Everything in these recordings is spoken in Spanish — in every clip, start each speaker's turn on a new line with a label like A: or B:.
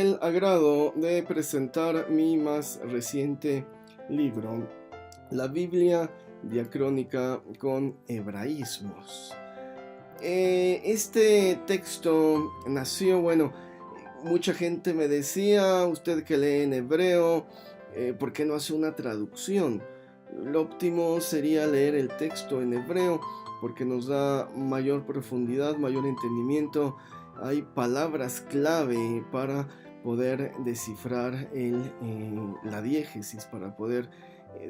A: el agrado de presentar mi más reciente libro, la Biblia diacrónica con hebraísmos. Este texto nació, mucha gente me decía, usted que lee en hebreo, ¿por qué no hace una traducción? Lo óptimo sería leer el texto en hebreo porque nos da mayor profundidad, mayor entendimiento. Hay palabras clave para poder descifrar la diégesis, para poder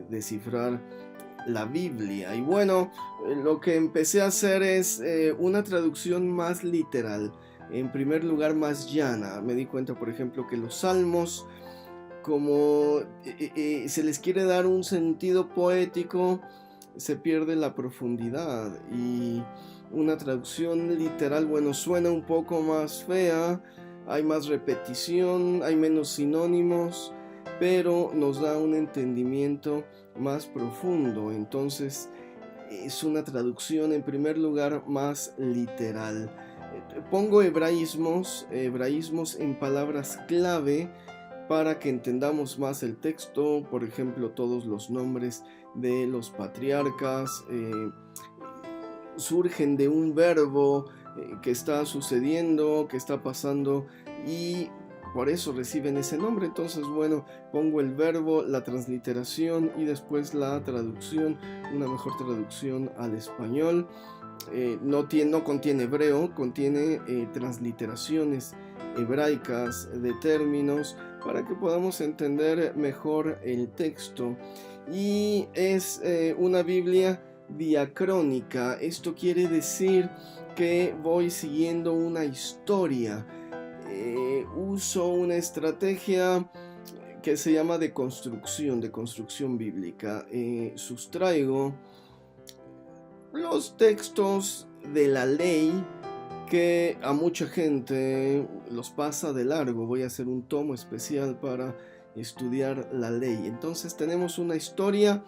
A: descifrar la Biblia. Y lo que empecé a hacer es una traducción más literal. En primer lugar, más llana. Me di cuenta, por ejemplo, que los salmos, como se les quiere dar un sentido poético, se pierde la profundidad, y una traducción literal, suena un poco más fea, hay más repetición, hay menos sinónimos, pero nos da un entendimiento más profundo. Entonces es una traducción en primer lugar más literal. Pongo hebraísmos en palabras clave para que entendamos más el texto. Por ejemplo, todos los nombres de los patriarcas surgen de un verbo que está sucediendo, que está pasando, y por eso reciben ese nombre. Entonces, pongo el verbo, la transliteración y después la traducción, una mejor traducción al español. No contiene hebreo, contiene transliteraciones hebraicas de términos para que podamos entender mejor el texto. Y es una Biblia diacrónica. Esto quiere decir que voy siguiendo una historia. Uso una estrategia que se llama de construcción bíblica. Sustraigo los textos de la ley que a mucha gente los pasa de largo. Voy a hacer un tomo especial para estudiar la ley. Entonces tenemos una historia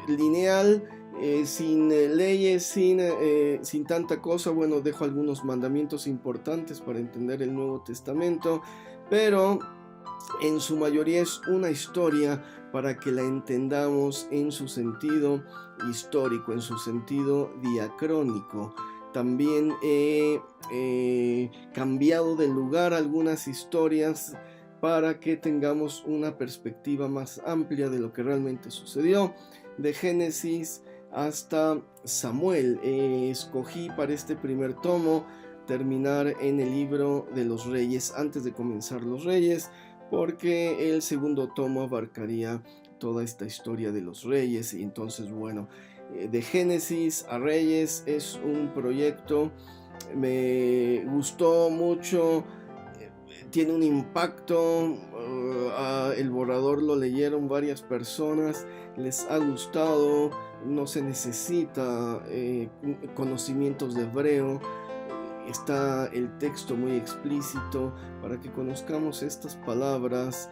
A: lineal, sin leyes, sin tanta cosa. Dejo algunos mandamientos importantes para entender el Nuevo Testamento, pero en su mayoría es una historia para que la entendamos en su sentido histórico, en su sentido diacrónico. También he cambiado de lugar algunas historias para que tengamos una perspectiva más amplia de lo que realmente sucedió, de Génesis hasta Samuel. Escogí para este primer tomo terminar en el libro de los Reyes antes de comenzar los Reyes, porque el segundo tomo abarcaría toda esta historia de los Reyes. Y entonces, de Génesis a Reyes es un proyecto, me gustó mucho, tiene un impacto. El borrador lo leyeron varias personas, les ha gustado. No se necesita conocimientos de hebreo. Está el texto muy explícito para que conozcamos estas palabras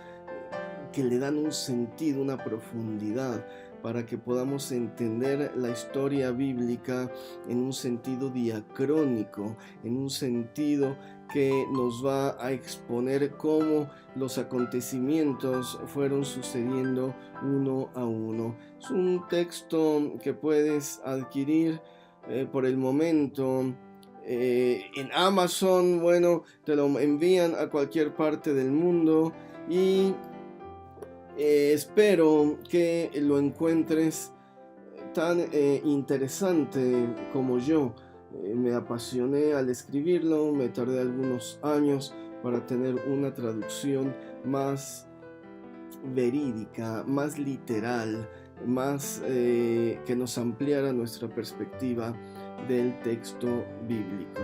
A: que le dan un sentido, una profundidad, para que podamos entender la historia bíblica en un sentido diacrónico, en un sentido que nos va a exponer cómo los acontecimientos fueron sucediendo uno a uno. Es un texto que puedes adquirir por el momento en Amazon. Te lo envían a cualquier parte del mundo, y espero que lo encuentres tan interesante como yo. Me apasioné al escribirlo, me tardé algunos años para tener una traducción más verídica, más literal, más que nos ampliara nuestra perspectiva del texto bíblico.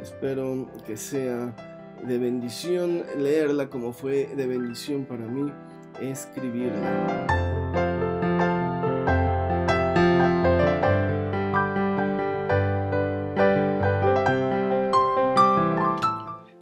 A: Espero que sea de bendición leerla, como fue de bendición para mí escribirla.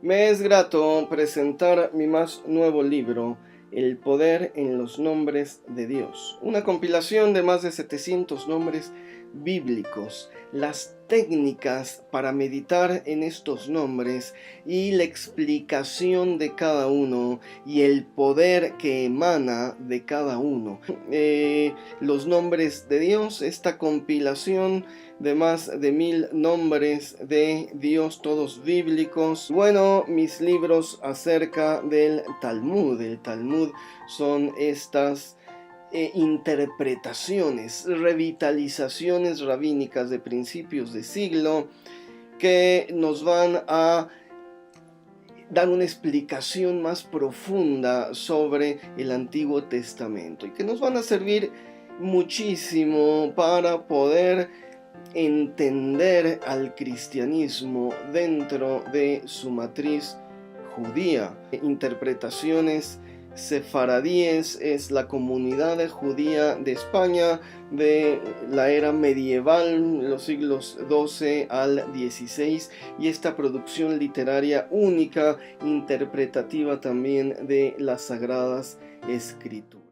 A: Me es grato presentar mi más nuevo libro, El poder en los nombres de Dios, una compilación de más de 700 nombres bíblicos, las técnicas para meditar en estos nombres y la explicación de cada uno y el poder que emana de cada uno. Los nombres de Dios, esta compilación de más de 1000 nombres de Dios, todos bíblicos. Bueno, mis libros acerca del Talmud. El Talmud son estas interpretaciones, revitalizaciones rabínicas de principios de siglo que nos van a dar una explicación más profunda sobre el Antiguo Testamento y que nos van a servir muchísimo para poder entender al cristianismo dentro de su matriz judía. Interpretaciones sefaradíes es la comunidad judía de España de la era medieval, los siglos XII al XVI, y esta producción literaria única, interpretativa también de las Sagradas Escrituras.